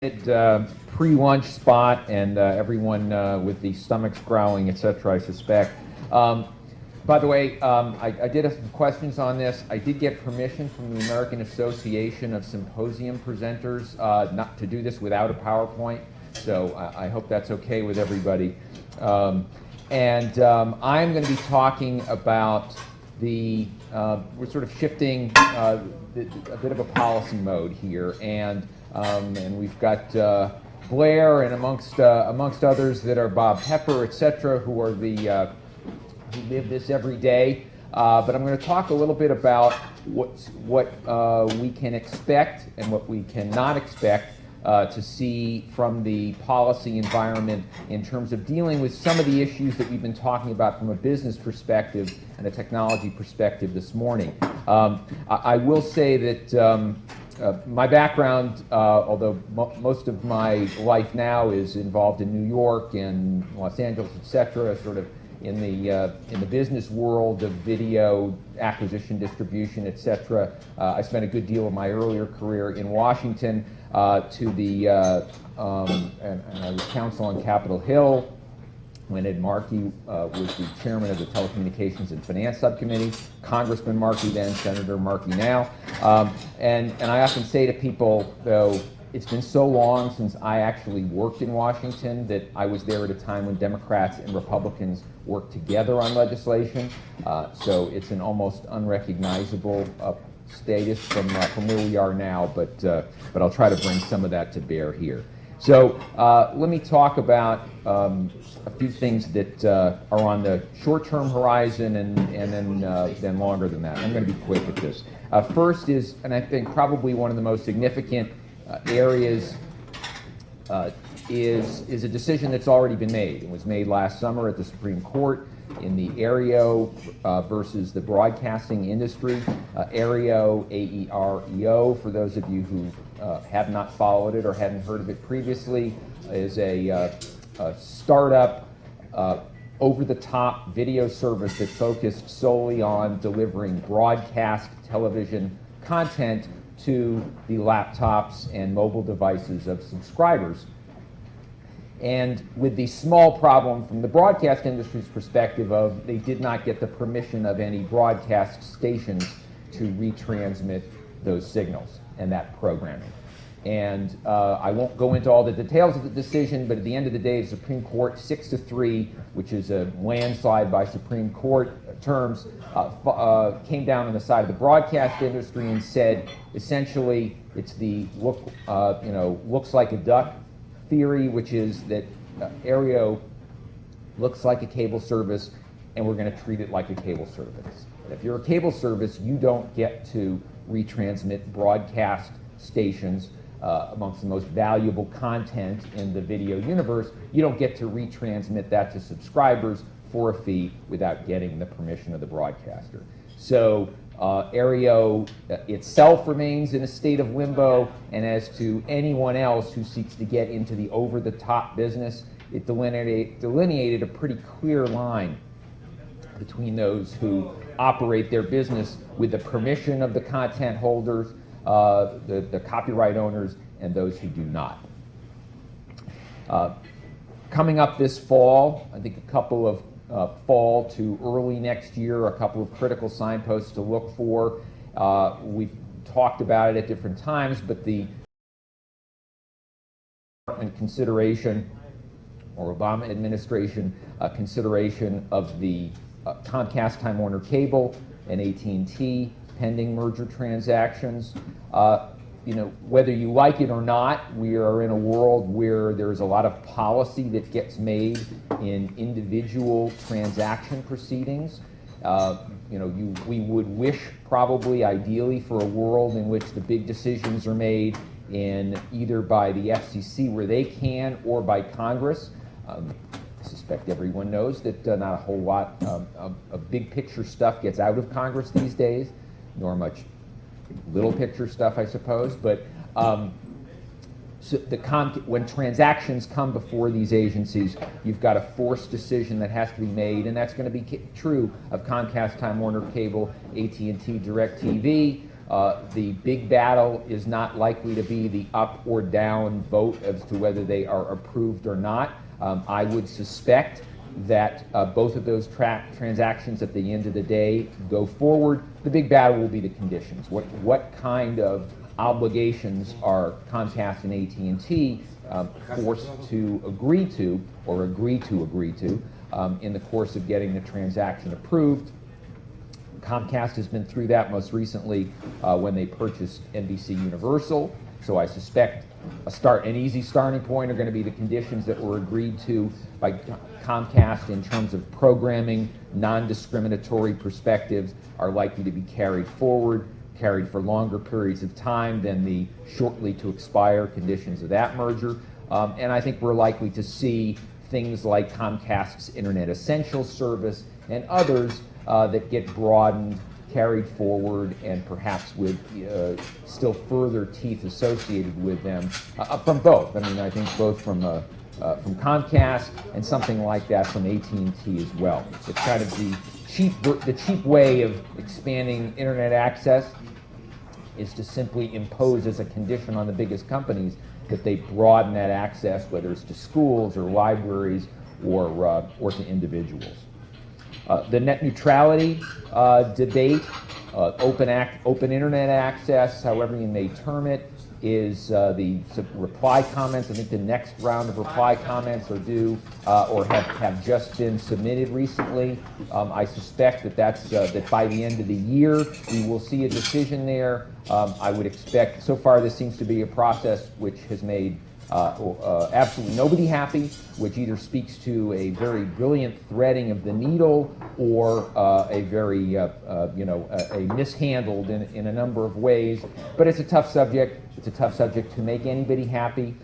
Pre-lunch spot and everyone with the stomachs growling, etc., I suspect. By the way, I did have some questions on this. I did get permission from the American Association of Symposium Presenters not to do this without a PowerPoint, so I hope that's okay with everybody. I'm going to be talking about we're sort of shifting a bit of a policy mode here, and we've got Blair and amongst others that are Bob Pepper, etc., who are who live this every day. But I'm going to talk a little bit about what we can expect and what we cannot expect to see from the policy environment in terms of dealing with some of the issues that we've been talking about from a business perspective and a technology perspective this morning. I will say that my background, although most of my life now is involved in New York and Los Angeles, etc., sort of in the business world of video acquisition, distribution, etc. I spent a good deal of my earlier career in Washington. And I was counsel on Capitol Hill when Ed Markey was the chairman of the Telecommunications and Finance Subcommittee, Congressman Markey then, Senator Markey now. And I often say to people, though, it's been so long since I actually worked in Washington that I was there at a time when Democrats and Republicans worked together on legislation. So it's an almost unrecognizable status from where we are now, but I'll try to bring some of that to bear here. So let me talk about a few things that are on the short-term horizon and then longer than that. I'm going to be quick at this. First is, and I think probably one of the most significant areas, is a decision that's already been made. It was made last summer at the Supreme Court in the Aereo versus the broadcasting industry. Aereo, A-E-R-E-O, for those of you who have not followed it or hadn't heard of it previously, is a startup over-the-top video service that focused solely on delivering broadcast television content to the laptops and mobile devices of subscribers. And with the small problem from the broadcast industry's perspective of they did not get the permission of any broadcast stations to retransmit those signals and that programming. And I won't go into all the details of the decision, but at the end of the day, the Supreme Court, 6-3, which is a landslide by Supreme Court terms, came down on the side of the broadcast industry and said, essentially, it's the looks like a duck theory, which is that Aereo looks like a cable service, and we're going to treat it like a cable service. If you're a cable service, you don't get to retransmit broadcast stations amongst the most valuable content in the video universe. You don't get to retransmit that to subscribers for a fee without getting the permission of the broadcaster. So Aereo itself remains in a state of limbo, and as to anyone else who seeks to get into the over-the-top business, it delineated a pretty clear line between those who operate their business with the permission of the content holders, the copyright owners, and those who do not. Coming up this fall, I think a couple of fall to early next year, a couple of critical signposts to look for. We've talked about it at different times, but the consideration, or Obama administration consideration of the Comcast Time Warner Cable and AT&T pending merger transactions. Whether you like it or not, we are in a world where there's a lot of policy that gets made in individual transaction proceedings. We would wish, probably ideally, for a world in which the big decisions are made in either by the FCC where they can, or by Congress. I suspect everyone knows that not a whole lot of big picture stuff gets out of Congress these days, nor much little picture stuff, I suppose. But when transactions come before these agencies, you've got a forced decision that has to be made, and that's going to be true of Comcast, Time Warner Cable, AT&T, DirecTV, The big battle is not likely to be the up or down vote as to whether they are approved or not. I would suspect that both of those transactions at the end of the day go forward. The big battle will be the conditions. What kind of obligations are Comcast and AT&T forced to agree to, or agree to in the course of getting the transaction approved? Comcast has been through that most recently when they purchased NBC Universal. So I suspect an easy starting point are going to be the conditions that were agreed to by Comcast in terms of programming. Non-discriminatory perspectives are likely to be carried forward, carried for longer periods of time than the shortly to expire conditions of that merger. And I think we're likely to see things like Comcast's Internet Essentials service and others that get broadened, carried forward, and perhaps with still further teeth associated with them from both. I mean, I think both from Comcast and something like that from AT&T as well. It's kind of the cheap way of expanding internet access is to simply impose as a condition on the biggest companies that they broaden that access, whether it's to schools or libraries or to individuals. The net neutrality debate, open internet access, however you may term it, is the reply comments. I think the next round of reply comments are due or have just been submitted recently. I suspect that by the end of the year we will see a decision there. I would expect, so far this seems to be a process which has made absolutely nobody happy, which either speaks to a very brilliant threading of the needle or a very, a mishandled in a number of ways. But it's a tough subject. It's a tough subject to make anybody happy.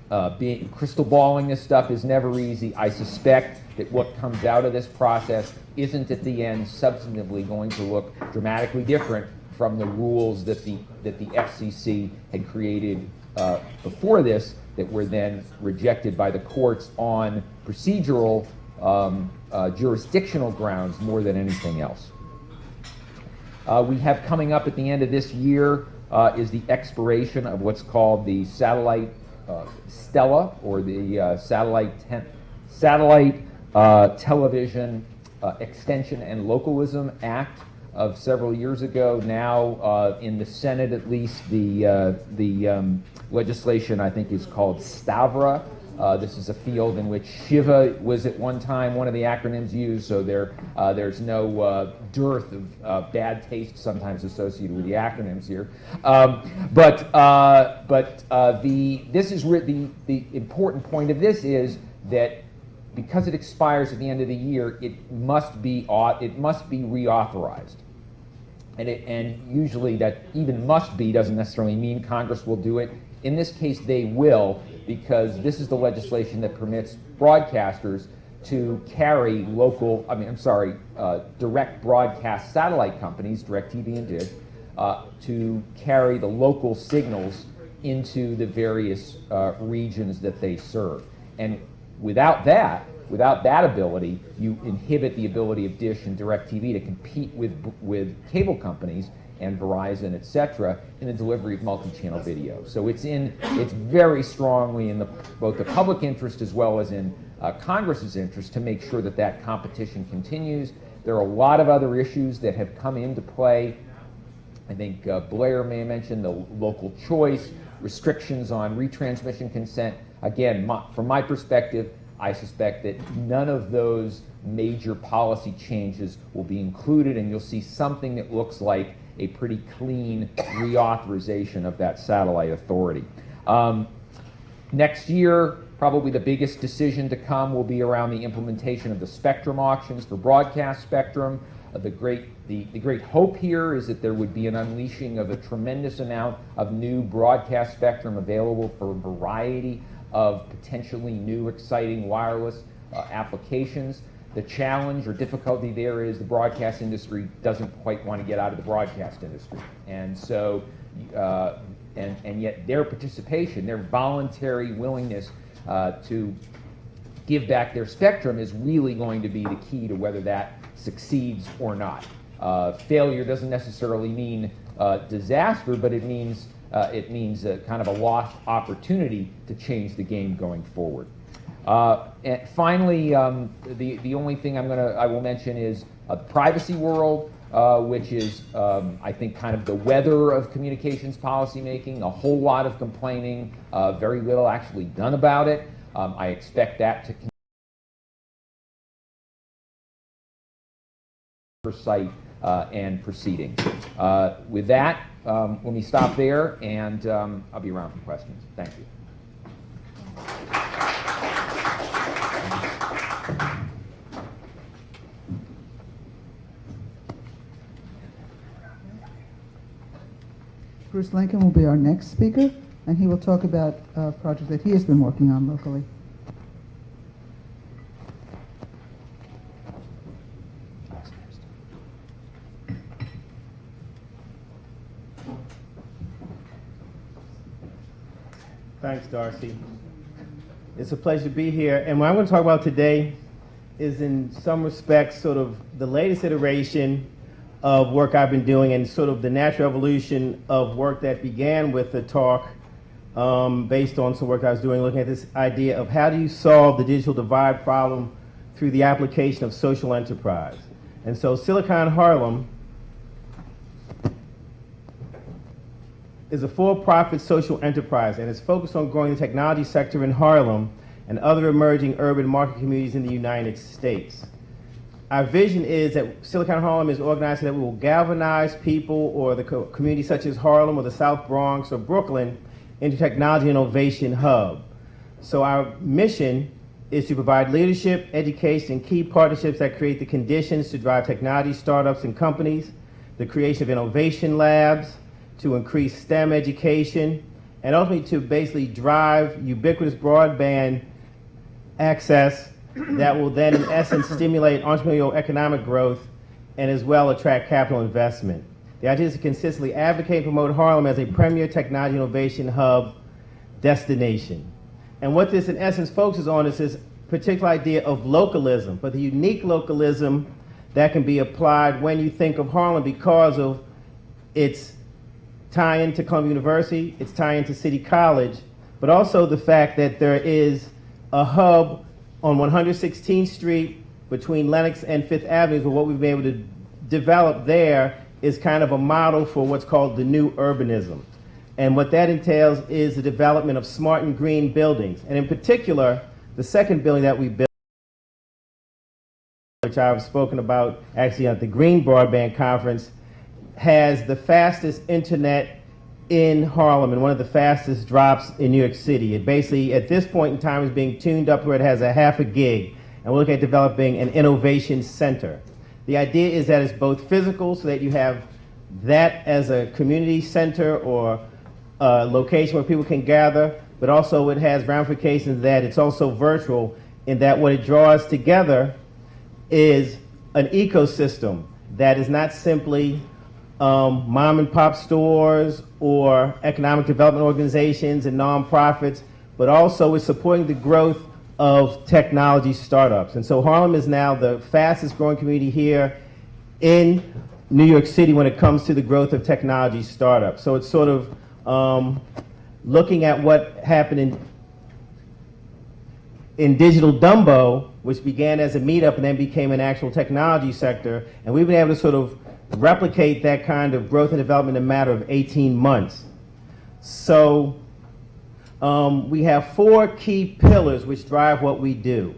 Crystal balling this stuff is never easy. I suspect that what comes out of this process isn't at the end substantively going to look dramatically different from the rules that the FCC had created before this, that were then rejected by the courts on procedural jurisdictional grounds more than anything else. We have coming up at the end of this year is the expiration of what's called the satellite STELA, or the Satellite Television Extension and Localism Act of several years ago. Now, in the Senate at least, the legislation I think is called STAVRA. This is a field in which Shiva was at one time one of the acronyms used, so there's no dearth of bad taste sometimes associated with the acronyms here. The important point of this is that because it expires at the end of the year, it must be reauthorized. And usually that even must be doesn't necessarily mean Congress will do it. In this case, they will, because this is the legislation that permits broadcasters to carry direct broadcast satellite companies, DirecTV and Dish, to carry the local signals into the various regions that they serve. And without that ability, you inhibit the ability of Dish and DirecTV to compete with cable companies and Verizon, et cetera, in the delivery of multi-channel video. So it's very strongly in both the public interest as well as in Congress's interest to make sure that competition continues. There are a lot of other issues that have come into play. I think Blair may have mentioned the local choice, restrictions on retransmission consent. Again, from my perspective, I suspect that none of those major policy changes will be included, and you'll see something that looks like a pretty clean reauthorization of that satellite authority. Next year, probably the biggest decision to come will be around the implementation of the spectrum auctions for broadcast spectrum. The great hope here is that there would be an unleashing of a tremendous amount of new broadcast spectrum available for a variety of potentially new, exciting wireless applications. The challenge or difficulty there is the broadcast industry doesn't quite want to get out of the broadcast industry. And so, and yet their participation, their voluntary willingness to give back their spectrum is really going to be the key to whether that succeeds or not. Failure doesn't necessarily mean disaster, but it means kind of a lost opportunity to change the game going forward. And finally, the only thing I will mention is the privacy world, which is, I think, kind of the weather of communications policymaking. A whole lot of complaining, very little actually done about it. I expect that to oversight and proceedings. With that, let me stop there, and I'll be around for questions. Thank you. Bruce Lincoln will be our next speaker, and he will talk about a project that he has been working on locally. Thanks, Darcy. It's a pleasure to be here. And what I'm going to talk about today is, in some respects, sort of the latest iteration of work I've been doing, and sort of the natural evolution of work that began with the talk based on some work I was doing, looking at this idea of how do you solve the digital divide problem through the application of social enterprise. And so Silicon Harlem is a for-profit social enterprise, and it's focused on growing the technology sector in Harlem and other emerging urban market communities in the United States. Our vision is that Silicon Harlem is organized so that we will galvanize people or the communities such as Harlem or the South Bronx or Brooklyn into technology innovation hub. So our mission is to provide leadership, education, and key partnerships that create the conditions to drive technology startups and companies, the creation of innovation labs, to increase STEM education, and ultimately to basically drive ubiquitous broadband access that will then, in essence, stimulate entrepreneurial economic growth and as well attract capital investment. The idea is to consistently advocate and promote Harlem as a premier technology innovation hub destination. And what this, in essence, focuses on is this particular idea of localism, but the unique localism that can be applied when you think of Harlem because of its tie-in to Columbia University, its tie-in to City College, but also the fact that there is a hub on 116th Street between Lenox and Fifth Avenue, where what we've been able to develop there is kind of a model for what's called the new urbanism. And what that entails is the development of smart and green buildings. And in particular, the second building that we built, which I've spoken about actually at the Green Broadband Conference, has the fastest internet in Harlem and one of the fastest drops in New York City. It basically, at this point in time, is being tuned up where it has a half a gig. And we're looking at developing an innovation center. The idea is that it's both physical, so that you have that as a community center or a location where people can gather, but also it has ramifications that it's also virtual, in that what it draws together is an ecosystem that is not simply mom and pop stores or economic development organizations and nonprofits, but also is supporting the growth of technology startups. And so Harlem is now the fastest growing community here in New York City when it comes to the growth of technology startups. So it's sort of looking at what happened in Digital Dumbo, which began as a meetup and then became an actual technology sector, and we've been able to sort of replicate that kind of growth and development in a matter of 18 months. So we have four key pillars which drive what we do.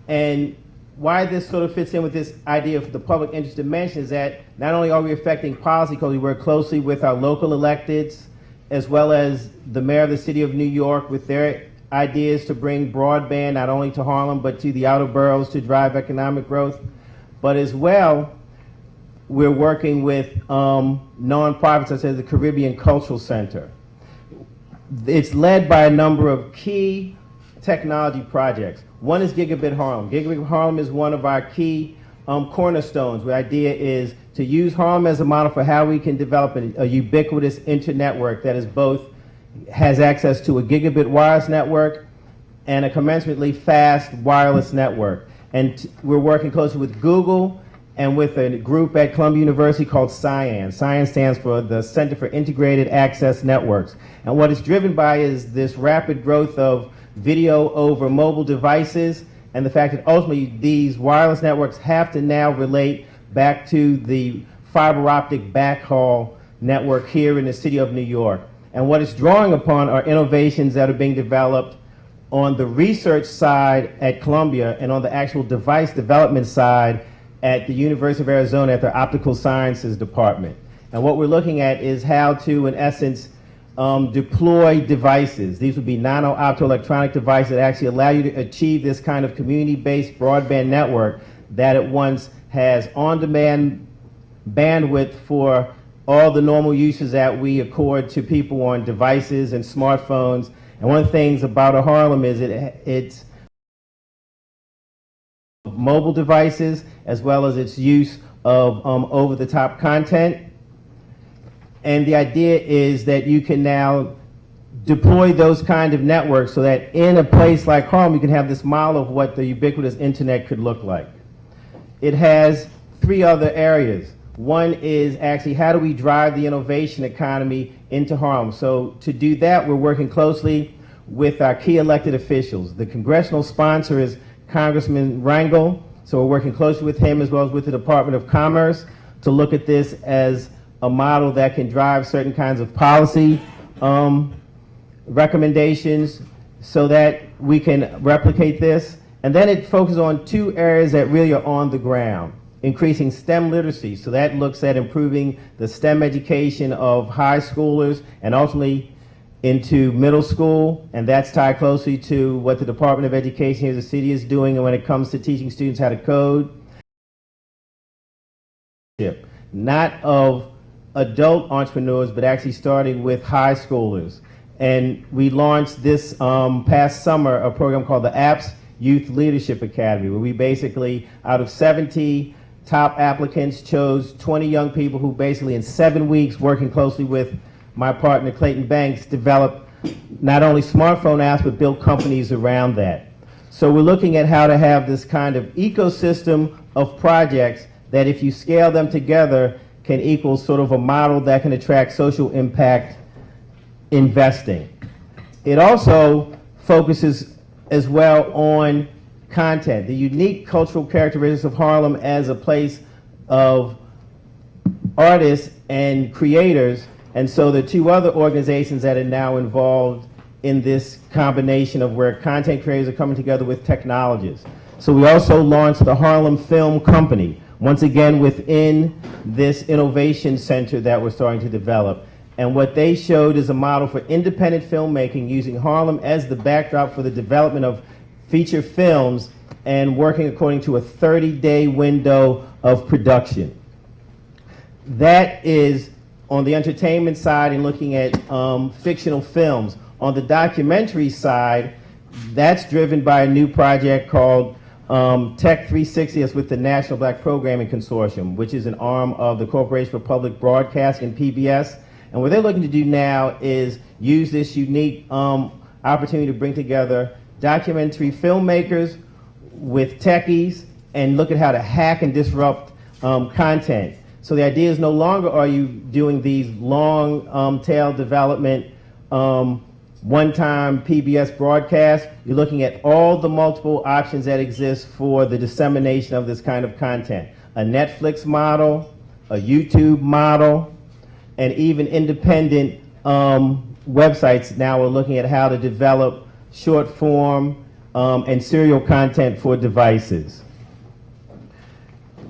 And why this sort of fits in with this idea of the public interest dimension is that not only are we affecting policy because we work closely with our local electeds, as well as the mayor of the city of New York with their ideas to bring broadband not only to Harlem but to the outer boroughs to drive economic growth, but as well we're working with nonprofits such as the Caribbean Cultural Center. It's led by a number of key technology projects. One is Gigabit Harlem. Gigabit Harlem is one of our key cornerstones. The idea is to use Harlem as a model for how we can develop a ubiquitous internetwork that is both has access to a gigabit wireless network and a commensurately fast wireless network. And we're working closely with Google and with a group at Columbia University called CIAN. CIAN stands for the Center for Integrated Access Networks. And what it's driven by is this rapid growth of video over mobile devices, and the fact that ultimately these wireless networks have to now relate back to the fiber optic backhaul network here in the city of New York. And what it's drawing upon are innovations that are being developed on the research side at Columbia and on the actual device development side at the University of Arizona at their Optical Sciences Department. And what we're looking at is how to, in essence, deploy devices. These would be nano-optoelectronic devices that actually allow you to achieve this kind of community-based broadband network that at once has on-demand bandwidth for all the normal uses that we accord to people on devices and smartphones. And one of the things about Harlem is it's mobile devices as well as its use of over-the-top content. And the idea is that you can now deploy those kind of networks so that in a place like Harlem, you can have this model of what the ubiquitous internet could look like. It has three other areas. One is actually how do we drive the innovation economy into Harlem? So to do that, we're working closely with our key elected officials. The congressional sponsor is Congressman Rangel, so we're working closely with him as well as with the Department of Commerce to look at this as a model that can drive certain kinds of policy recommendations so that we can replicate this. And then it focuses on two areas that really are on the ground. Increasing STEM literacy, so that looks at improving the STEM education of high schoolers and ultimately into middle school, and that's tied closely to what the Department of Education here in the city is doing when it comes to teaching students how to code. Not of adult entrepreneurs, but actually starting with high schoolers. And we launched this past summer a program called the Apps Youth Leadership Academy, where we basically, out of 70 top applicants, chose 20 young people who basically in 7 weeks, working closely with my partner Clayton Banks, developed not only smartphone apps, but built companies around that. So we're looking at how to have this kind of ecosystem of projects that if you scale them together can equal sort of a model that can attract social impact investing. It also focuses as well on content, the unique cultural characteristics of Harlem as a place of artists and creators. And so the two other organizations that are now involved in this combination of where content creators are coming together with technologists. So we also launched the Harlem Film Company, once again within this innovation center that we're starting to develop. And what they showed is a model for independent filmmaking using Harlem as the backdrop for the development of feature films and working according to a 30-day window of production. That is on the entertainment side and looking at fictional films. On the documentary side, that's driven by a new project called Tech 360. That's with the National Black Programming Consortium, which is an arm of the Corporation for Public Broadcasting, PBS. And what they're looking to do now is use this unique opportunity to bring together documentary filmmakers with techies and look at how to hack and disrupt content. So the idea is no longer are you doing these long tail development one-time PBS broadcasts. You're looking at all the multiple options that exist for the dissemination of this kind of content. A Netflix model, a YouTube model, and even independent websites now are looking at how to develop short form and serial content for devices.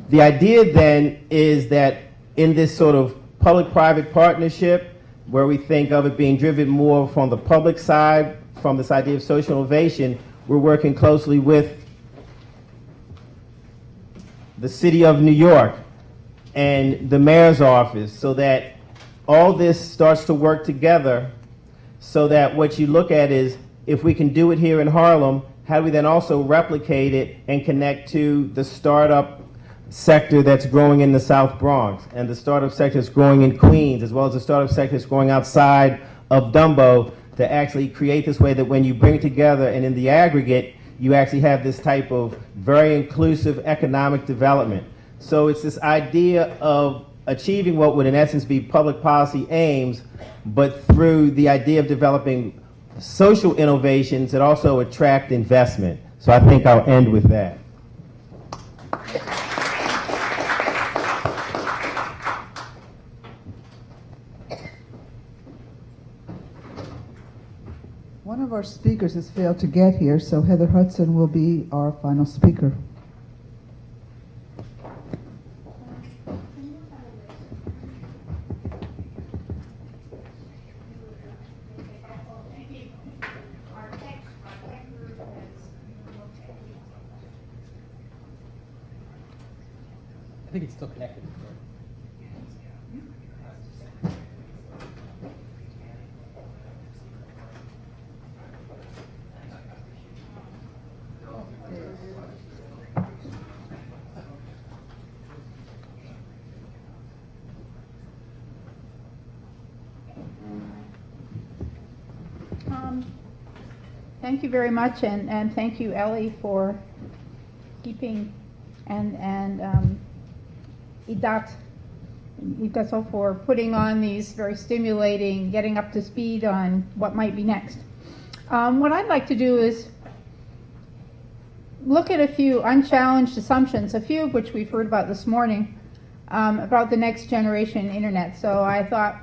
The idea then is that in this sort of public-private partnership, where we think of it being driven more from the public side, from this idea of social innovation, we're working closely with the city of New York and the mayor's office so that all this starts to work together so that what you look at is if we can do it here in Harlem, how do we then also replicate it and connect to the startup sector that's growing in the South Bronx and the startup sector that's growing in Queens, as well as the startup sector that's growing outside of Dumbo, to actually create this way that when you bring it together and in the aggregate, you actually have this type of very inclusive economic development. So it's this idea of achieving what would in essence be public policy aims, but through the idea of developing social innovations that also attract investment. So I think I'll end with that. One of our speakers has failed to get here, so Heather Hudson will be our final speaker. I think it's still connected. Thank you very much, and thank you, Ellie, for keeping and EDT for putting on these very stimulating, getting up to speed on what might be next. What I'd like to do is look at a few unchallenged assumptions, a few of which we've heard about this morning, about the next generation internet. So I thought,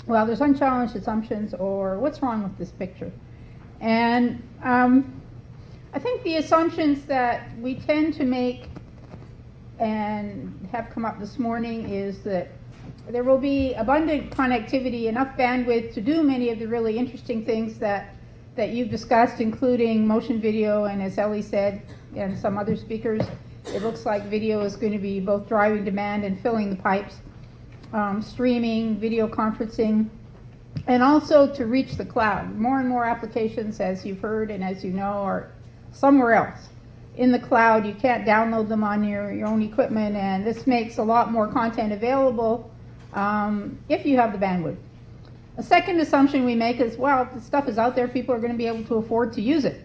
well, there's unchallenged assumptions, or what's wrong with this picture? And I think the assumptions that we tend to make and have come up this morning is that there will be abundant connectivity, enough bandwidth to do many of the really interesting things that you've discussed, including motion video, and as Ellie said, and some other speakers, it looks like video is going to be both driving demand and filling the pipes, streaming, video conferencing, and also to reach the cloud. More and more applications, as you've heard and as you know, are somewhere else in the cloud. You can't download them on your own equipment, and this makes a lot more content available if you have the bandwidth. A second assumption we make is, well, if the stuff is out there, people are going to be able to afford to use it.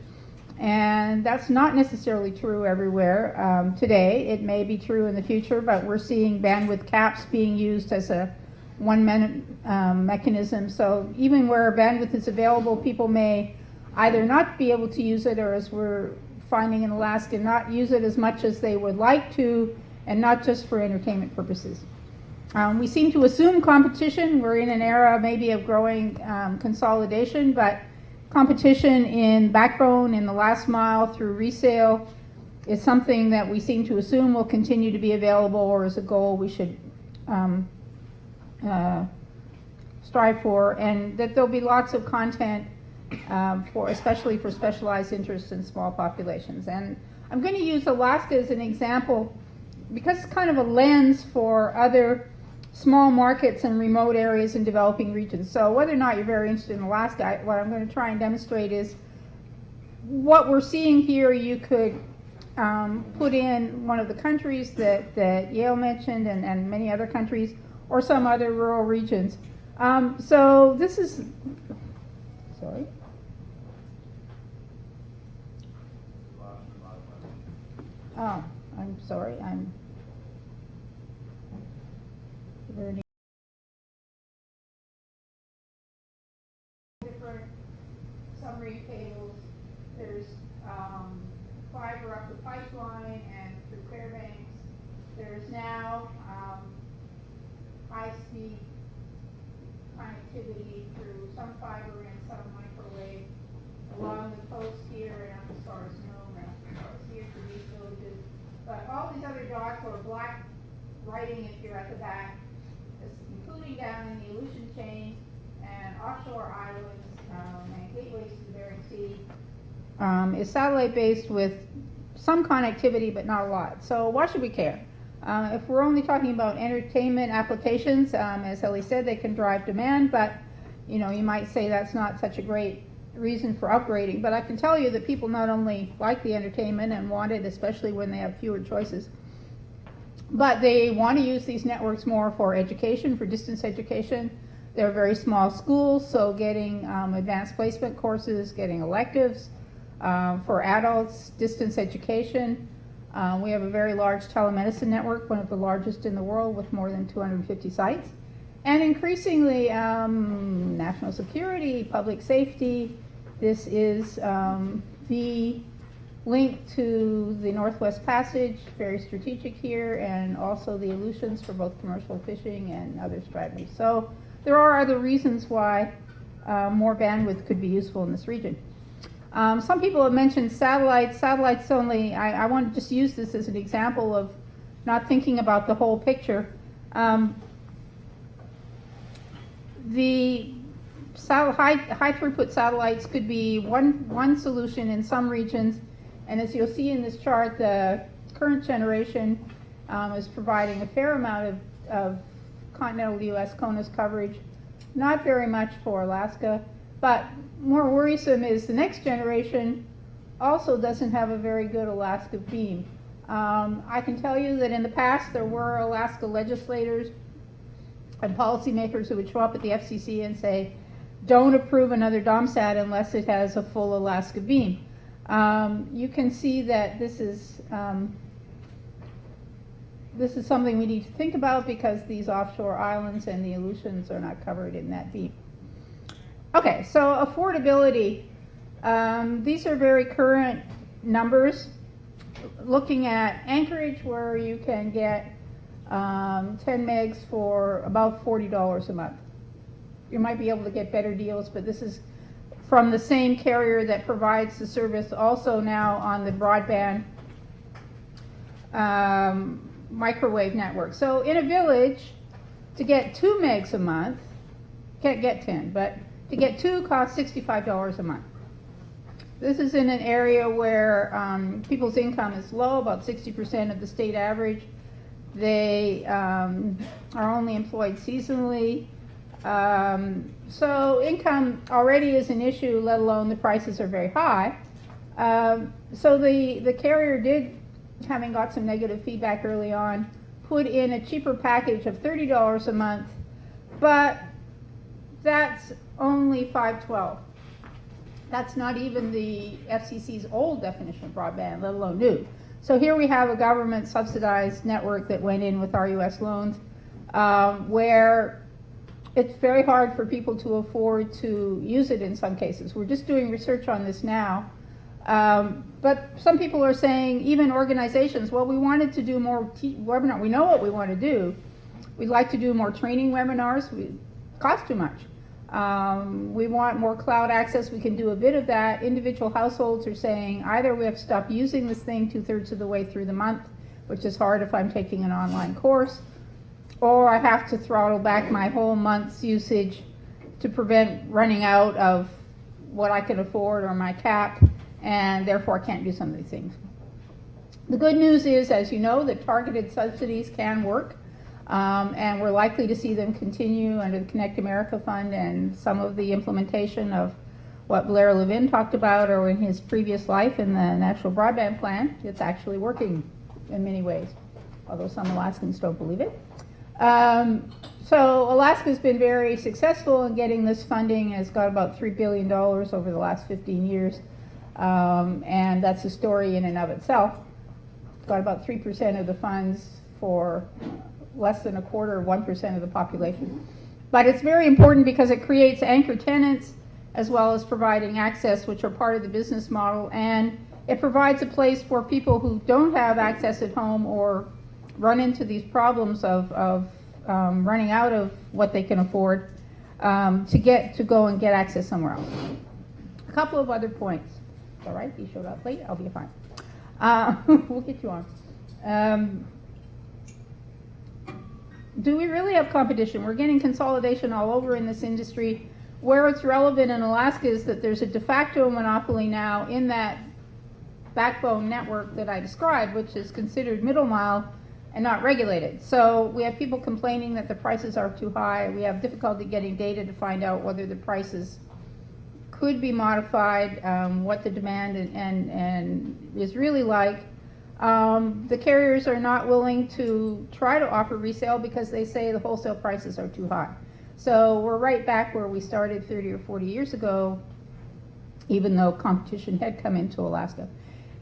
And that's not necessarily true everywhere today. It may be true in the future, but we're seeing bandwidth caps being used as a mechanism. So even where bandwidth is available, people may either not be able to use it, or as we're finding in Alaska, not use it as much as they would like to, and not just for entertainment purposes. We seem to assume competition. We're in an era maybe of growing consolidation, but competition in backbone, in the last mile, through resale, is something that we seem to assume will continue to be available, or as a goal we should strive for, and that there'll be lots of content especially for specialized interests in small populations. And I'm going to use Alaska as an example because it's kind of a lens for other small markets and remote areas in developing regions. So whether or not you're very interested in Alaska, what I'm going to try and demonstrate is what we're seeing here. You could put in one of the countries that Yale mentioned, and many other countries, or some other rural regions. So this is, sorry. Oh, I'm sorry, I'm learning different summary tables. There's fiber up the pipeline and through Fairbanks. There's now high-speed connectivity through some fiber and some microwave along the coast here and as far as Nome and as far as here to these villages. But all these other dots are black writing if you're at the back, including down in the Aleutian chain and offshore islands and gateways to the Bering Sea, is satellite-based with some connectivity but not a lot. So why should we care? If we're only talking about entertainment applications, as Ellie said, they can drive demand, but you might say that's not such a great reason for upgrading. But I can tell you that people not only like the entertainment and want it, especially when they have fewer choices, but they want to use these networks more for education, for distance education. They're very small schools, so getting advanced placement courses, getting electives for adults, distance education. We have a very large telemedicine network, one of the largest in the world with more than 250 sites. And increasingly, national security, public safety, this is the link to the Northwest Passage, very strategic here, and also the Aleutians for both commercial fishing and other strategies. So there are other reasons why more bandwidth could be useful in this region. Some people have mentioned satellites. Satellites only, I want to just use this as an example of not thinking about the whole picture. The high throughput satellites could be one solution in some regions, and as you'll see in this chart, the current generation is providing a fair amount of continental U.S. CONUS coverage, not very much for Alaska, but more worrisome is the next generation also doesn't have a very good Alaska beam. I can tell you that in the past there were Alaska legislators and policymakers who would show up at the FCC and say, don't approve another DOMSAT unless it has a full Alaska beam. You can see that this is something we need to think about because these offshore islands and the Aleutians are not covered in that beam. Okay, so affordability. These are very current numbers. Looking at Anchorage, where you can get 10 megs for about $40 a month. You might be able to get better deals, but this is from the same carrier that provides the service also now on the broadband microwave network. So in a village, to get 2 megs a month, can't get 10, but to get 2 costs $65 a month. This is in an area where people's income is low, about 60% of the state average. They are only employed seasonally. So income already is an issue, let alone the prices are very high. So the carrier did, having got some negative feedback early on, put in a cheaper package of $30 a month, but that's only 512. That's not even the FCC's old definition of broadband, let alone new. So here we have a government subsidized network that went in with RUS loans, where it's very hard for people to afford to use it in some cases. We're just doing research on this now. But some people are saying, even organizations, well, we wanted to do more webinar. We know what we want to do. We'd like to do more training webinars. It costs too much. We want more cloud access. We can do a bit of that. Individual households are saying either we have to stop using this thing 2/3 of the way through the month, which is hard if I'm taking an online course, or I have to throttle back my whole month's usage to prevent running out of what I can afford or my cap, and therefore I can't do some of these things. The good news is, as you know, that targeted subsidies can work, and we're likely to see them continue under the Connect America Fund and some of the implementation of what Blair Levin talked about, or in his previous life in the National Broadband Plan. It's actually working in many ways, although some Alaskans don't believe it. So Alaska's been very successful in getting this funding. It's got about $3 billion over the last 15 years, and that's a story in and of itself. It's got about 3% of the funds for less than 1% of the population. But it's very important because it creates anchor tenants as well as providing access, which are part of the business model, and it provides a place for people who don't have access at home or run into these problems of running out of what they can afford to go and get access somewhere else. A couple of other points. All right, you showed up late, I'll be fine. We'll get you on. Do we really have competition? We're getting consolidation all over in this industry. Where it's relevant in Alaska is that there's a de facto monopoly now in that backbone network that I described, which is considered middle mile and not regulated. So we have people complaining that the prices are too high. We have difficulty getting data to find out whether the prices could be modified, what the demand and is really like. The carriers are not willing to try to offer resale because they say the wholesale prices are too high. So we're right back where we started 30 or 40 years ago, even though competition had come into Alaska.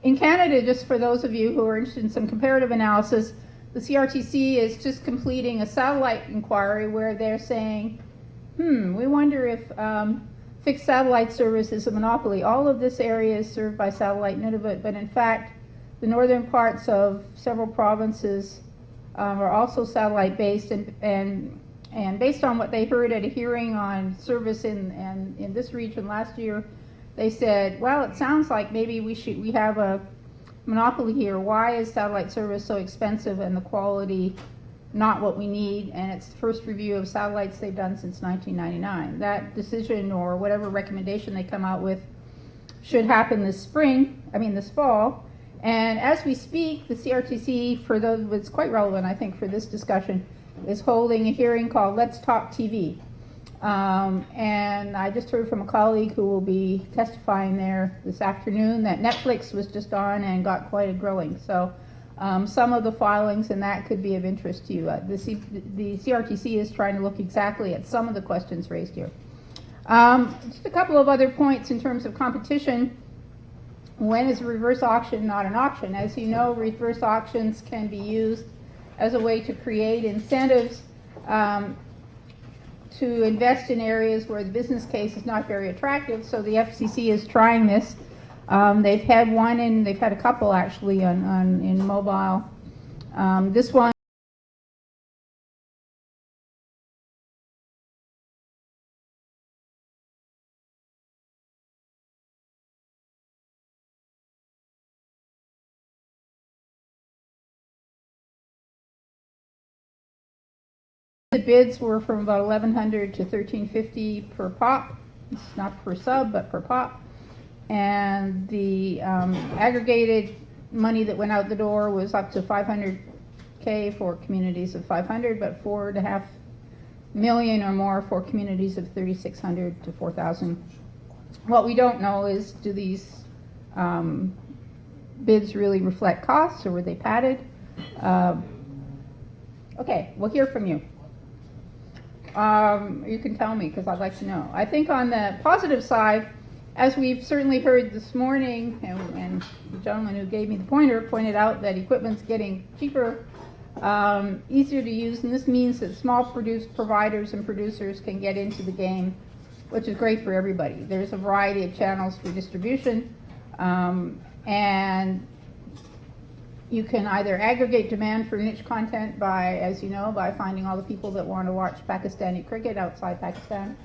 In Canada, just for those of you who are interested in some comparative analysis, the CRTC is just completing a satellite inquiry where they're saying, we wonder if fixed satellite service is a monopoly. All of this area is served by satellite Nunavut, but in fact, the northern parts of several provinces are also satellite based, and based on what they heard at a hearing on service in this region last year, they said, well, it sounds like maybe we have a monopoly here. Why is satellite service so expensive and the quality not what we need? And it's the first review of satellites they've done since 1999. That decision, or whatever recommendation they come out with, should happen this fall. And as we speak, the CRTC, for those, it's quite relevant, I think, for this discussion, is holding a hearing called Let's Talk TV. And I just heard from a colleague who will be testifying there this afternoon that Netflix was just on and got quite a growing. So some of the filings in that could be of interest to you. The CRTC is trying to look exactly at some of the questions raised here. Just a couple of other points in terms of competition. When is a reverse auction not an auction? As you know, reverse auctions can be used as a way to create incentives to invest in areas where the business case is not very attractive. So the FCC is trying this. They've had one, and they've had a couple actually in mobile. This one. The bids were from about $1,100 to $1,350 per pop. It's not per sub, but per pop. And the aggregated money that went out the door was up to $500K for communities of 500, but $4.5 million or more for communities of 3,600 to 4,000. What we don't know is, do these bids really reflect costs, or were they padded? Okay, we'll hear from you. You can tell me, because I'd like to know. I think on the positive side, as we've certainly heard this morning, and the gentleman who gave me the pointer pointed out that equipment's getting cheaper, easier to use, and this means that small providers and producers can get into the game, which is great for everybody. There's a variety of channels for distribution, and you can either aggregate demand for niche content by, as you know, by finding all the people that want to watch Pakistani cricket outside Pakistan,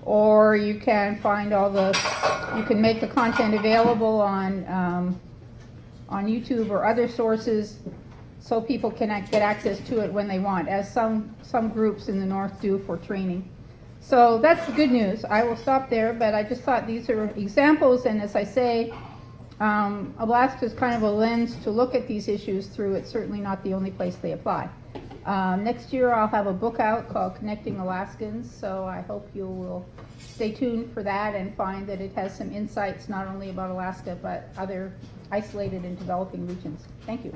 or you can find you can make the content available on YouTube or other sources, so people can get access to it when they want, as some groups in the north do for training. So that's the good news. I will stop there, but I just thought these are examples, and as I say, Alaska is kind of a lens to look at these issues through. It's certainly not the only place they apply. Next year I'll have a book out called Connecting Alaskans, so I hope you will stay tuned for that and find that it has some insights not only about Alaska but other isolated and developing regions. Thank you.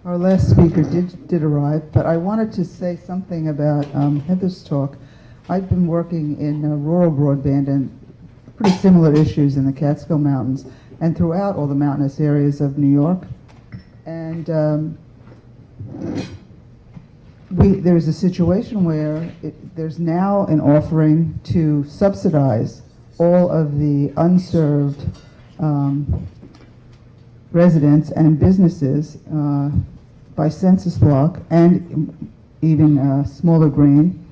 Our last speaker did arrive, but I wanted to say something about Heather's talk. I've been working in rural broadband and pretty similar issues in the Catskill Mountains and throughout all the mountainous areas of New York. And there's a situation where there's now an offering to subsidize all of the unserved residents and businesses by census block and even smaller grain.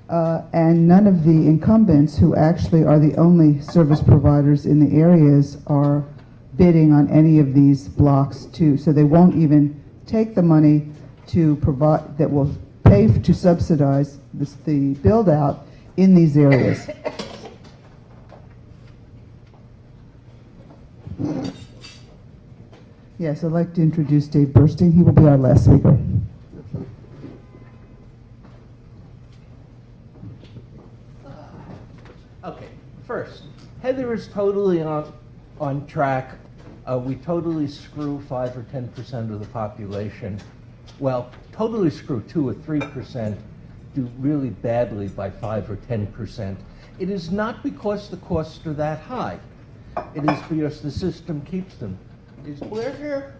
And none of the incumbents, who actually are the only service providers in the areas, are bidding on any of these blocks too. So they won't even take the money to provide, that will pay to subsidize the build out in these areas. Yes, I'd like to introduce Dave Burstein. He will be our last speaker. Okay, first, Heather is totally on track we totally screw 5 or 10% of the population. Well, totally screw 2 or 3%, do really badly by 5 or 10%. It is not because the costs are that high. It is because the system keeps them. Is Blair here?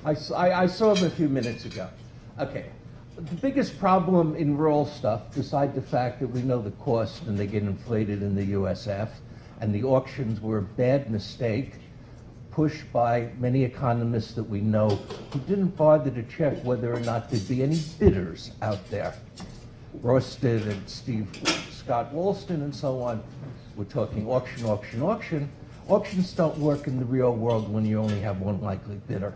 I saw him a few minutes ago. Okay. The biggest problem in rural stuff, beside the fact that we know the cost and they get inflated in the USF, and the auctions were a bad mistake, pushed by many economists that we know who didn't bother to check whether or not there'd be any bidders out there. Roasted and Scott Walston and so on. We're talking auction, auction, auction. Auctions don't work in the real world when you only have one likely bidder.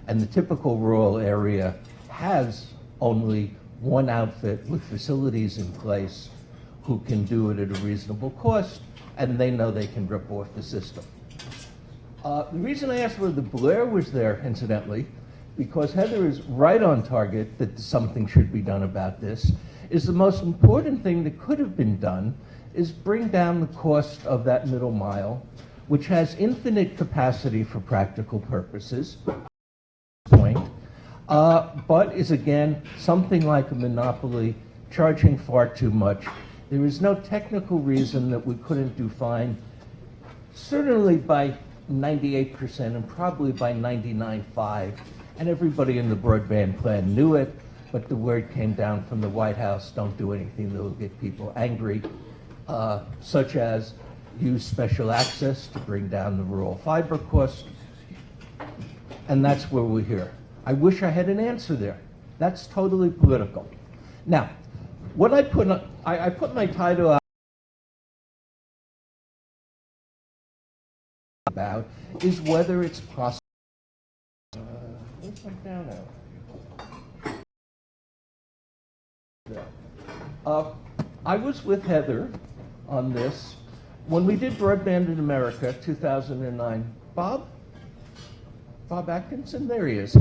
And the typical rural area has only one outfit with facilities in place who can do it at a reasonable cost, and they know they can rip off the system. The reason I asked whether Blair was there, incidentally, because Heather is right on target that something should be done about this, is the most important thing that could have been done is bring down the cost of that middle mile, which has infinite capacity for practical purposes, but is again something like a monopoly, charging far too much. There is no technical reason that we couldn't do fine, certainly by 98% and probably by 99.5%. And everybody in the broadband plan knew it, but the word came down from the White House, don't do anything that will get people angry, such as use special access to bring down the rural fiber cost. And that's where we're here. I wish I had an answer there. That's totally political. Now, what I put my title out about is whether it's possible. Where's my down arrow? I was with Heather on this when we did Broadband in America, 2009. Bob Atkinson, there he is.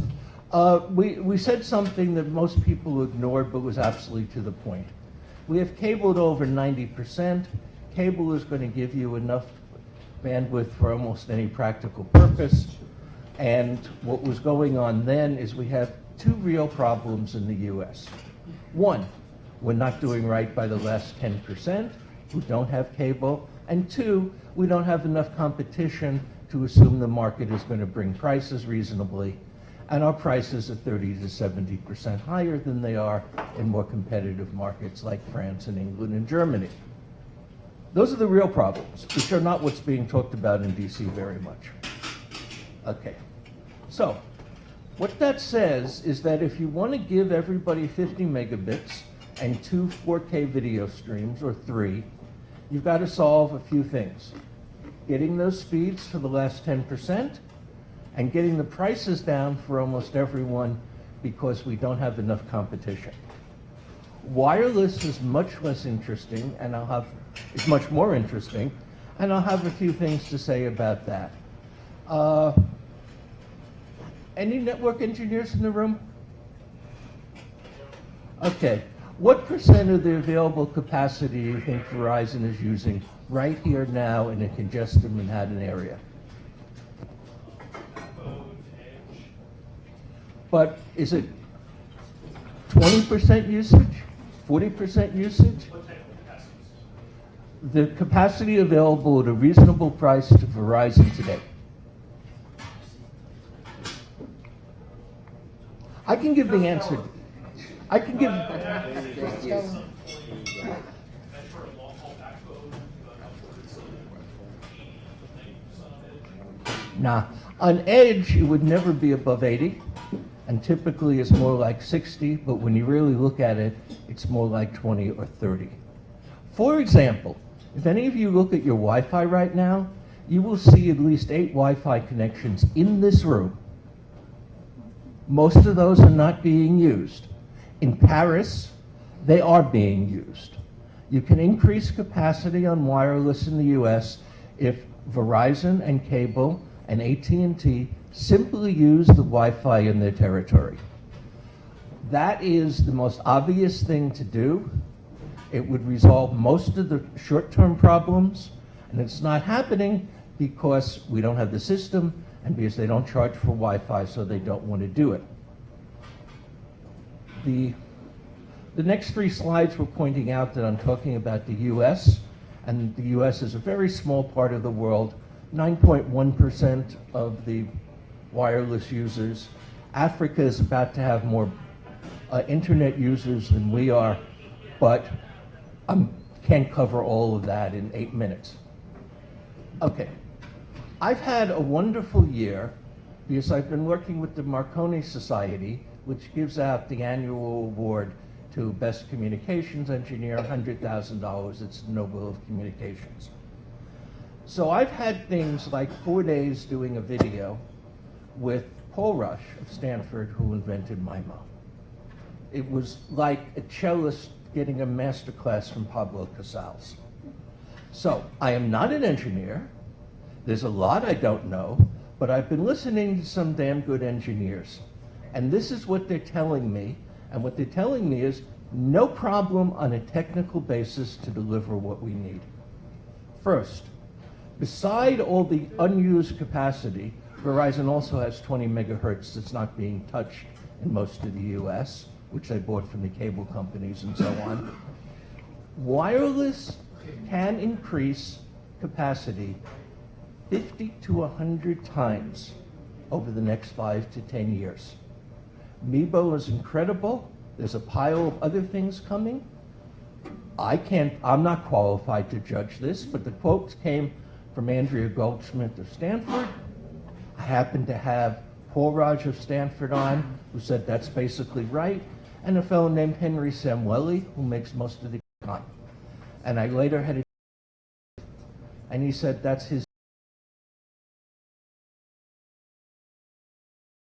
We said something that most people ignored but was absolutely to the point. We have cable at over 90%. Cable is going to give you enough bandwidth for almost any practical purpose. And what was going on then is we have two real problems in the US. One, we're not doing right by the last 10% who don't have cable. And two, we don't have enough competition to assume the market is going to bring prices reasonably. And our prices are 30 to 70% higher than they are in more competitive markets like France and England and Germany. Those are the real problems, which are not what's being talked about in DC very much. Okay, so what that says is that if you want to give everybody 50 megabits and 2 4K video streams, or 3, you've got to solve a few things. Getting those speeds for the last 10%, and getting the prices down for almost everyone because we don't have enough competition. Wireless is much less interesting, and it's much more interesting, and I'll have a few things to say about that. Any network engineers in the room? Okay. What percent of the available capacity do you think Verizon is using right here now in a congested Manhattan area? But is it 20% usage? 40% usage? What type of capacity? The capacity available at a reasonable price to Verizon today. I can give the answer. I can give. Nah, on edge it would never be above 80. And typically it's more like 60, but when you really look at it, it's more like 20 or 30. For example, if any of you look at your Wi-Fi right now, you will see at least 8 Wi-Fi connections in this room. Most of those are not being used. In Paris, they are being used. You can increase capacity on wireless in the US if Verizon and cable and AT&T simply use the Wi-Fi in their territory. That is the most obvious thing to do. It would resolve most of the short-term problems, and it's not happening because we don't have the system and because they don't charge for Wi-Fi, so they don't want to do it. The next 3 slides were pointing out that I'm talking about the US, and the US is a very small part of the world, 9.1% of the wireless users. Africa is about to have more internet users than we are, but I can't cover all of that in 8 minutes. Okay, I've had a wonderful year because I've been working with the Marconi Society, which gives out the annual award to Best Communications Engineer, $100,000. It's the Nobel of Communications. So I've had things like 4 days doing a video with Paul Rush of Stanford, who invented MIMO. It was like a cellist getting a master class from Pablo Casals. So I am not an engineer. There's a lot I don't know, but I've been listening to some damn good engineers. And this is what they're telling me. And what they're telling me is no problem on a technical basis to deliver what we need. First, beside all the unused capacity, Verizon also has 20 megahertz that's not being touched in most of the US, which they bought from the cable companies and so on. Wireless can increase capacity 50 to 100 times over the next 5 to 10 years. MIMO is incredible. There's a pile of other things coming. I'm not qualified to judge this, but the quotes came from Andrea Goldschmidt of Stanford. I happen to have Paul Raj of Stanford on, who said that's basically right, and a fellow named Henry Samueli, who makes most of the time. And I later had and he said that's his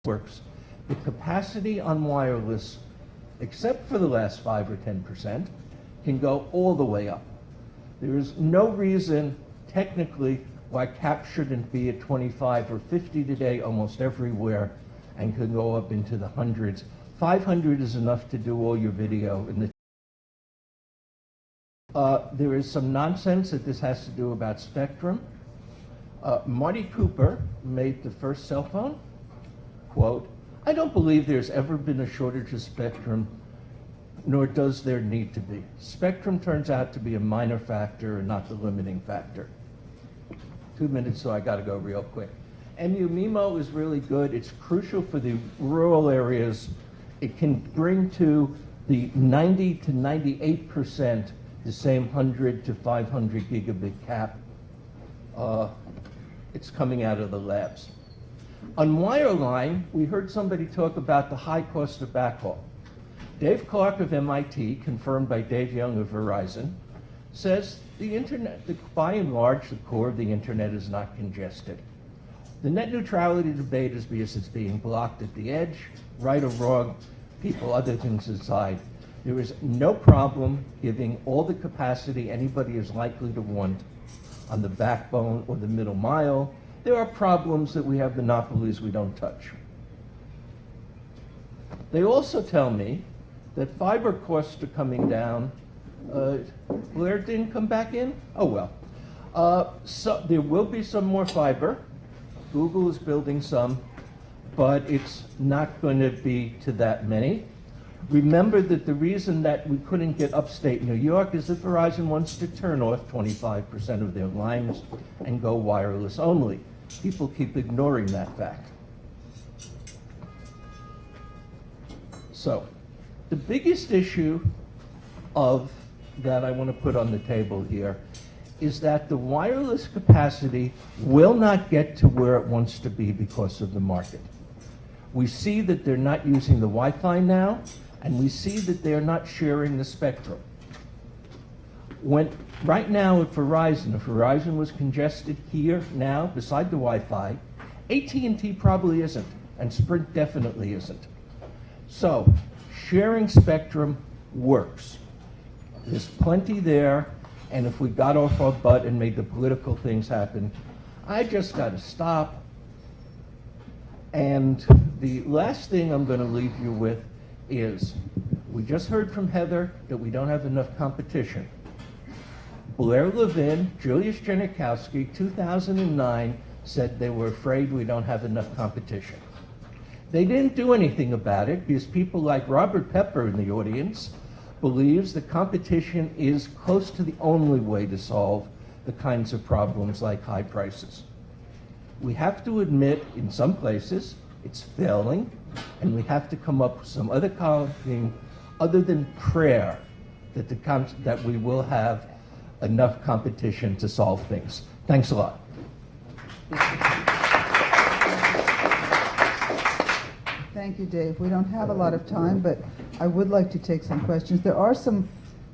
works. The capacity on wireless, except for the last 5 or 10%, can go all the way up. There is no reason technically why cap shouldn't be at 25 or 50 today almost everywhere and can go up into the hundreds. 500 is enough to do all your video in the there is some nonsense that this has to do about spectrum. Marty Cooper made the first cell phone. Quote, "I don't believe there's ever been a shortage of spectrum, nor does there need to be. Spectrum turns out to be a minor factor and not the limiting factor." 2 minutes, so I gotta go real quick. MU-MIMO is really good. It's crucial for the rural areas. It can bring to the 90 to 98% the same 100 to 500 gigabit cap. It's coming out of the labs. On wireline, we heard somebody talk about the high cost of backhaul. Dave Clark of MIT, confirmed by Dave Young of Verizon, says the internet, by and large, the core of the internet is not congested. The net neutrality debate is because it's being blocked at the edge, right or wrong, people, other things aside. There is no problem giving all the capacity anybody is likely to want on the backbone or the middle mile. There are problems that we have monopolies we don't touch. They also tell me that fiber costs are coming down. Blair didn't come back in? Oh well. So there will be some more fiber. Google is building some, but it's not going to be to that many. Remember that the reason that we couldn't get upstate New York is that Verizon wants to turn off 25% of their lines and go wireless only. People keep ignoring that fact. So, the biggest issue that I want to put on the table here is that the wireless capacity will not get to where it wants to be because of the market. We see that they're not using the Wi-Fi now, and we see that they're not sharing the spectrum. Right now at Verizon, if Verizon was congested here now, beside the Wi-Fi, AT&T probably isn't, and Sprint definitely isn't. So, sharing spectrum works. There's plenty there, and if we got off our butt and made the political things happen, I just got to stop. And the last thing I'm going to leave you with is, we just heard from Heather that we don't have enough competition. Blair Levin, Julius Janikowski, 2009, said they were afraid we don't have enough competition. They didn't do anything about it because people like Robert Pepper in the audience believes that competition is close to the only way to solve the kinds of problems like high prices. We have to admit in some places it's failing, and we have to come up with some other thing other than prayer that we will have enough competition to solve things. Thanks a lot. Thank you, Dave. We don't have a lot of time, but I would like to take some questions. There are some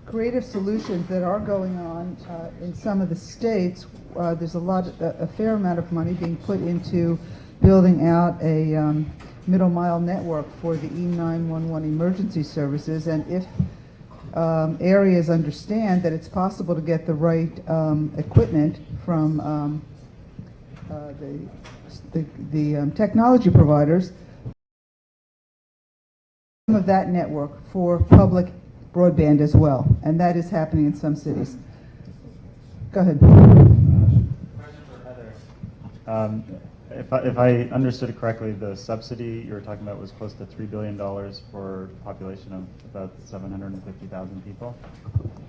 creative solutions that are going on in some of the states. There's a fair amount of money being put into building out a middle mile network for the E911 emergency services, and if areas understand that it's possible to get the right equipment from the technology providers, some of that network for public broadband as well, and that is happening in some cities. Go ahead. Question for Heather. If I understood it correctly, the subsidy you were talking about was close to $3 billion for a population of about 750,000 people.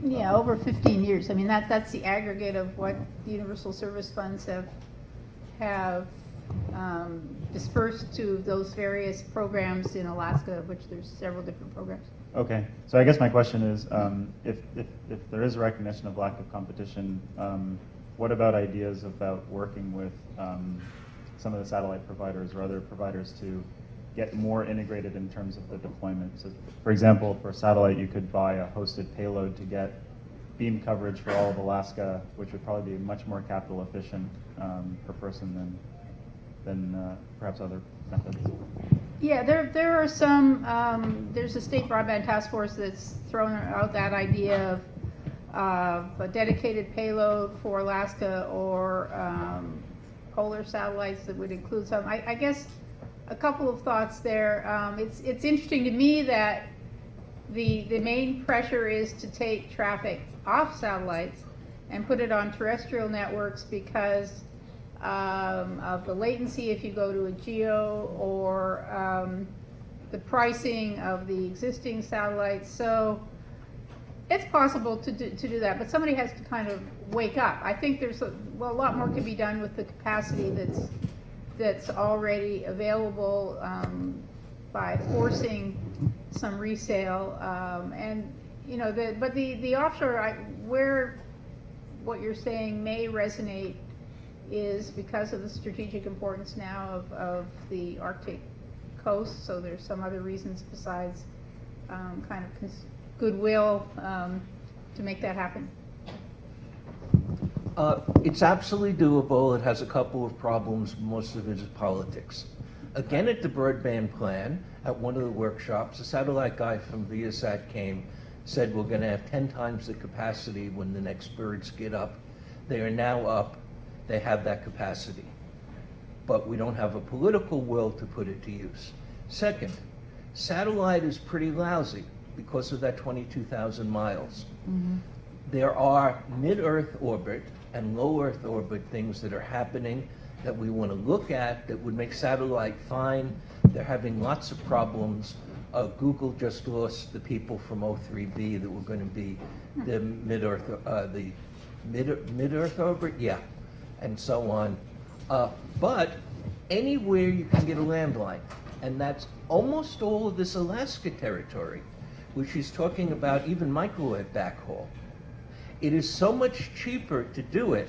Yeah, over 15 years. I mean, that's the aggregate of what the Universal Service Funds have dispersed to those various programs in Alaska, of which there's several different programs. Okay, so I guess my question is, if there is a recognition of lack of competition, what about ideas about working with some of the satellite providers or other providers to get more integrated in terms of the deployment? So, for example, for satellite, you could buy a hosted payload to get beam coverage for all of Alaska, which would probably be much more capital efficient per person than perhaps other methods. Yeah, there are some, there's a state broadband task force that's thrown out that idea of a dedicated payload for Alaska or polar satellites that would include some. I guess a couple of thoughts there. It's interesting to me that the main pressure is to take traffic off satellites and put it on terrestrial networks because of the latency if you go to a geo, or the pricing of the existing satellites. So it's possible to do that, but somebody has to kind of wake up. I think there's a lot more can be done with the capacity that's already available by forcing some resale, and you know, but the offshore, where what you're saying may resonate is because of the strategic importance now of the Arctic coast. So there's some other reasons besides kind of goodwill to make that happen. It's absolutely doable. It has a couple of problems. Most of it is politics. Again, at the broadband plan, at one of the workshops, a satellite guy from Viasat came, said we're going to have 10 times the capacity when the next birds get up. They are now up. They have that capacity. But we don't have a political will to put it to use. Second, satellite is pretty lousy because of that 22,000 miles. Mm-hmm. There are mid-Earth orbit and low Earth orbit things that are happening that we want to look at that would make satellite fine. They're having lots of problems. Google just lost the people from O3b that were going to be the mid-Earth, mid-Earth orbit, yeah, and so on. But anywhere you can get a landline, and that's almost all of this Alaska territory, which is talking about even microwave backhaul. It is so much cheaper to do it.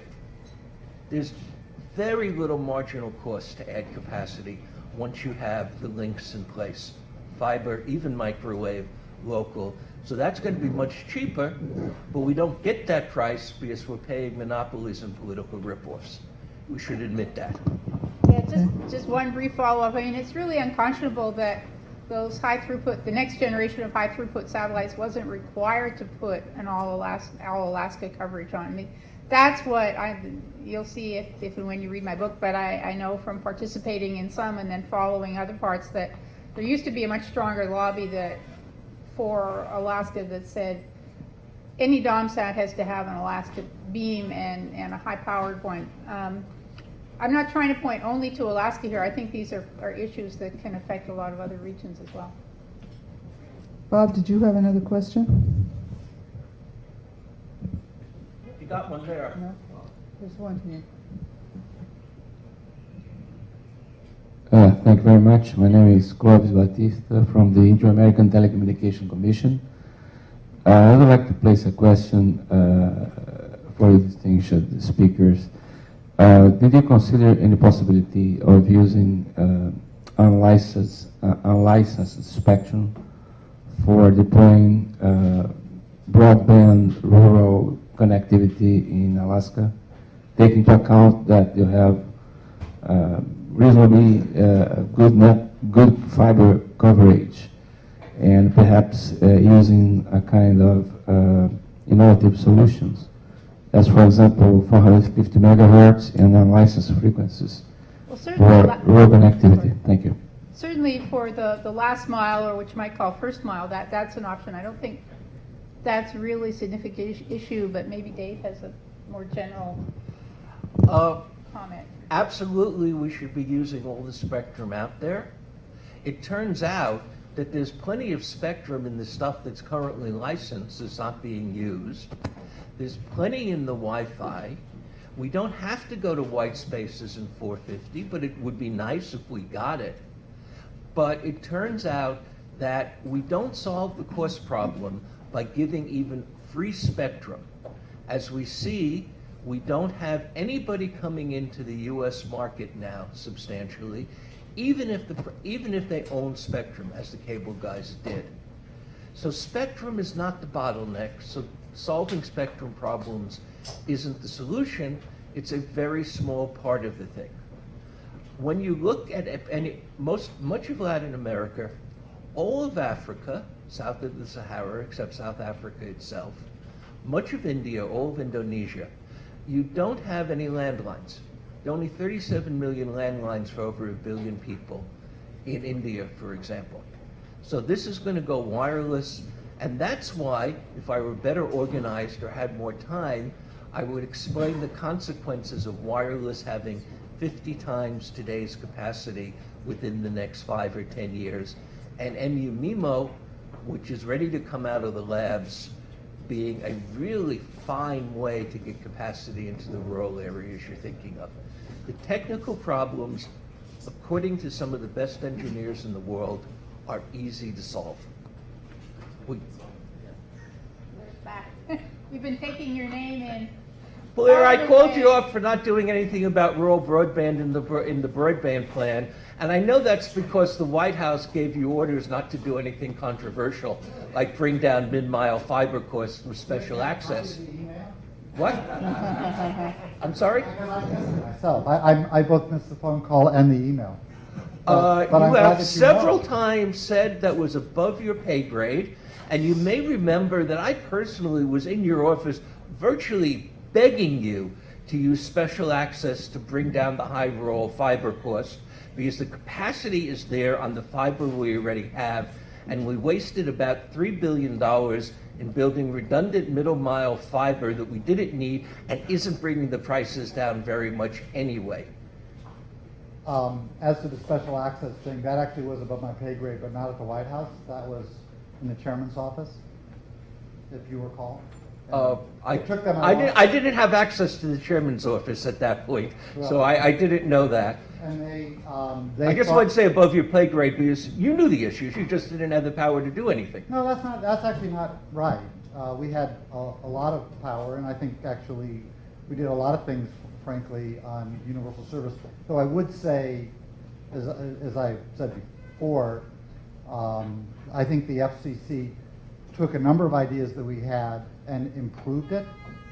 There's very little marginal cost to add capacity once you have the links in place. Fiber, even microwave, local. So that's going to be much cheaper, but we don't get that price because we're paying monopolies and political ripoffs. We should admit that. Yeah, just one brief follow-up. I mean, it's really unconscionable that those high throughput, the next generation of high throughput satellites wasn't required to put an all Alaska coverage on. I mean, that's what you'll see if and when you read my book, but I know from participating in some and then following other parts that there used to be a much stronger lobby for Alaska that said any DOMSAT has to have an elastic beam and a high-powered one. I'm not trying to point only to Alaska here. I think these are issues that can affect a lot of other regions as well. Bob, did you have another question? You got one there. No? There's one here. Thank you very much. My name is Clovis Batista from the Inter-American Telecommunication Commission. I would like to place a question for the distinguished speakers. Did you consider any possibility of using unlicensed spectrum for deploying broadband rural connectivity in Alaska, taking into account that you have reasonably good fiber coverage, and perhaps using a kind of innovative solutions, as for example 450 megahertz and unlicensed frequencies Well, for certainly, rural connectivity? Thank you. certainly for the last mile, or what you might call first mile, that's an option. I don't think that's really a significant issue, but maybe Dave has a more general comment. Absolutely, we should be using all the spectrum out there. It turns out that there's plenty of spectrum in the stuff that's currently licensed that's not being used. There's plenty in the Wi-Fi. We don't have to go to white spaces in 450, but it would be nice if we got it. But it turns out that we don't solve the cost problem by giving even free spectrum. As we see, we don't have anybody coming into the U.S. market now substantially, even if they own spectrum, as the cable guys did. So spectrum is not the bottleneck. So solving spectrum problems isn't the solution. It's a very small part of the thing. When you look at much of Latin America, all of Africa, south of the Sahara, except South Africa itself, much of India, all of Indonesia, you don't have any landlines. There are only 37 million landlines for over 1 billion people in India, for example. So this is going to go wireless, and that's why, if I were better organized or had more time, I would explain the consequences of wireless having 50 times today's capacity within the next 5 or 10 years, and MU-MIMO, which is ready to come out of the labs, being a really fine way to get capacity into the rural areas you're thinking of. The technical problems, according to some of the best engineers in the world, are easy to solve. There's back. We've been taking your name in. Blair, I called you up for not doing anything about rural broadband in the broadband plan, and I know that's because the White House gave you orders not to do anything controversial, like bring down mid-mile fiber costs with special access. What? I'm sorry? Myself, I both missed the phone call and the email. But you have several times said that was above your pay grade, and you may remember that I personally was in your office virtually begging you to use special access to bring down the high rural fiber cost, because the capacity is there on the fiber we already have, and we wasted about $3 billion in building redundant middle mile fiber that we didn't need and isn't bringing the prices down very much anyway. As to the special access thing, that actually was above my pay grade, but not at the White House. That was in the chairman's office, if you recall. I didn't have access to the chairman's office at that point, so I didn't know that. And they I guess I would say above your pay grade because you knew the issues, you just didn't have the power to do anything. No, that's actually not right. We had a lot of power, and I think actually we did a lot of things, frankly, on universal service. Though I would say, as I said before, I think the FCC took a number of ideas that we had and improved it,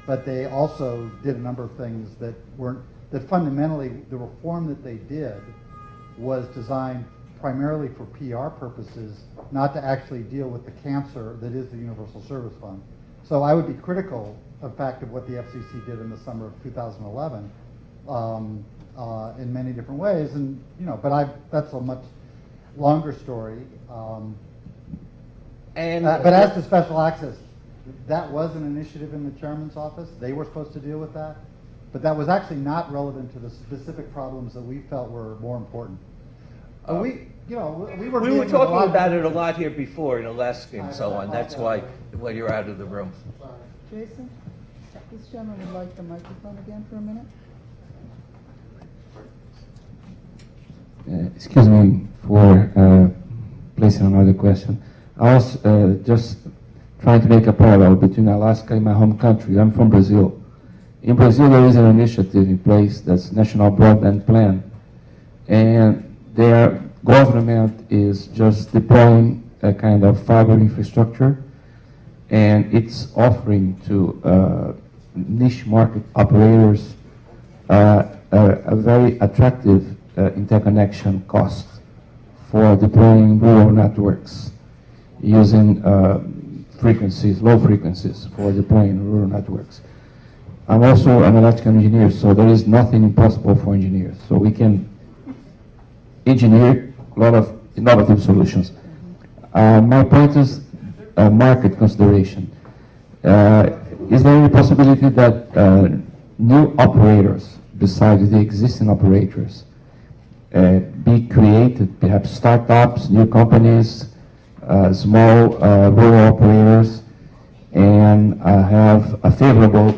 but they also did a number of things that fundamentally, the reform that they did was designed primarily for PR purposes, not to actually deal with the cancer that is the Universal Service Fund. So I would be critical, in fact, of what the FCC did in the summer of 2011 in many different ways, and but that's a much longer story. But as to special access, that was an initiative in the chairman's office. They were supposed to deal with that. But that was actually not relevant to the specific problems that we felt were more important. But we were We were dealing with a talking lot of about it a issues. lot here before in Alaska and so on. That's why you're out of the room. Jason, this gentleman would like the microphone again for a minute. Excuse me for placing another question. I was just trying to make a parallel between Alaska and my home country. I'm from Brazil. In Brazil, there is an initiative in place that's National Broadband Plan, and their government is just deploying a kind of fiber infrastructure, and it's offering to niche market operators a very attractive interconnection cost for deploying rural networks using low frequencies for deploying rural networks. I'm also an electrical engineer, so there is nothing impossible for engineers. So we can engineer a lot of innovative solutions. My point is market consideration. Is there any possibility that new operators, besides the existing operators, be created, perhaps startups, new companies, small rural operators, and have a favorable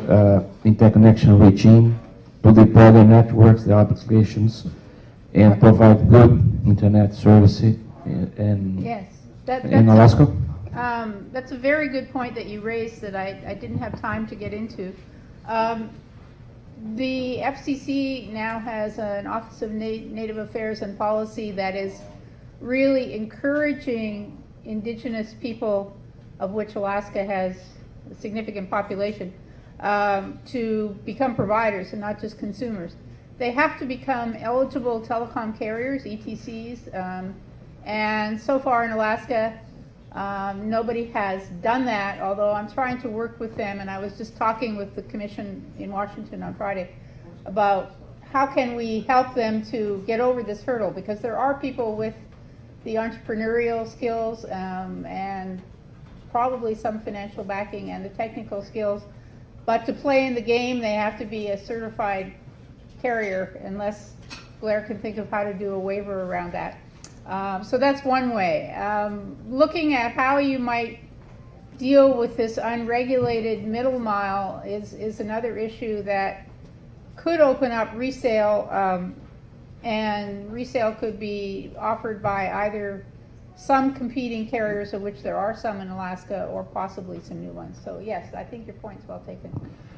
interconnection regime to deploy their networks, their applications, and provide good internet services Yes, in Alaska? That's a very good point that you raised that I didn't have time to get into. The FCC now has an Office of Native Affairs and Policy that is really encouraging indigenous people, of which Alaska has a significant population, to become providers and not just consumers. They have to become eligible telecom carriers, ETCs, and so far in Alaska, nobody has done that, although I'm trying to work with them, and I was just talking with the commission in Washington on Friday about how can we help them to get over this hurdle, because there are people with the entrepreneurial skills and probably some financial backing and the technical skills, but to play in the game they have to be a certified carrier, unless Blair can think of how to do a waiver around that. So that's one way. Looking at how you might deal with this unregulated middle mile is another issue that could open up resale, and resale could be offered by either some competing carriers, of which there are some in Alaska, or possibly some new ones. So yes, I think your point's well taken.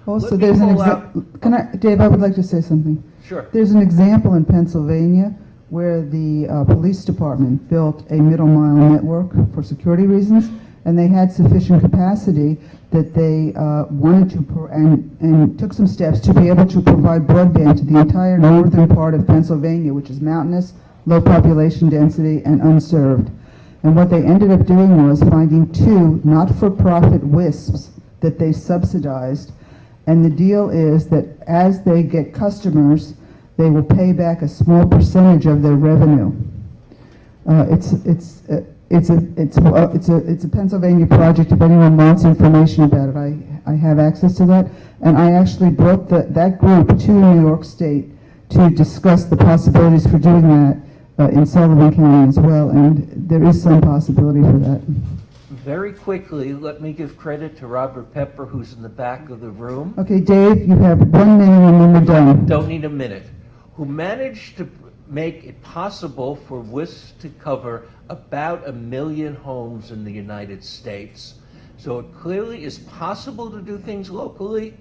Also, Let me there's an pull out- Dave, I would like to say something. Sure. There's an example in Pennsylvania where the police department built a middle mile network for security reasons, and they had sufficient capacity that they wanted to, and took some steps to be able to provide broadband to the entire northern part of Pennsylvania, which is mountainous, low population density, and unserved. And what they ended up doing was finding two not-for-profit WISPs that they subsidized, and the deal is that as they get customers, they will pay back a small percentage of their revenue. It's a Pennsylvania project. If anyone wants information about it, I have access to that. And I actually brought that group to New York State to discuss the possibilities for doing that in Sullivan County as well. And there is some possibility for that. Very quickly, let me give credit to Robert Pepper, who's in the back of the room. Okay, Dave, you have 1 minute and then we're done. Don't need a minute. Who managed to make it possible for WIS to cover about 1 million homes in the United States. So it clearly is possible to do things locally.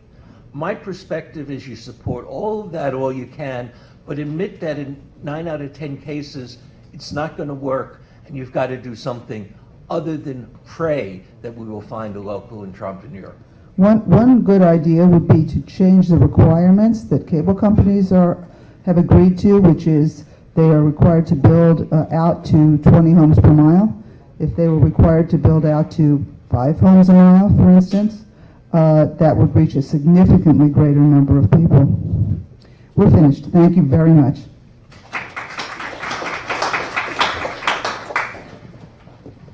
My perspective is you support all of that all you can, but admit that in 9 out of 10 cases, it's not going to work, and you've got to do something other than pray that we will find a local entrepreneur. One good idea would be to change the requirements that cable companies have agreed to, which is they are required to build out to 20 homes per mile. If they were required to build out to 5 homes a mile, for instance, that would reach a significantly greater number of people. We're finished. Thank you very much.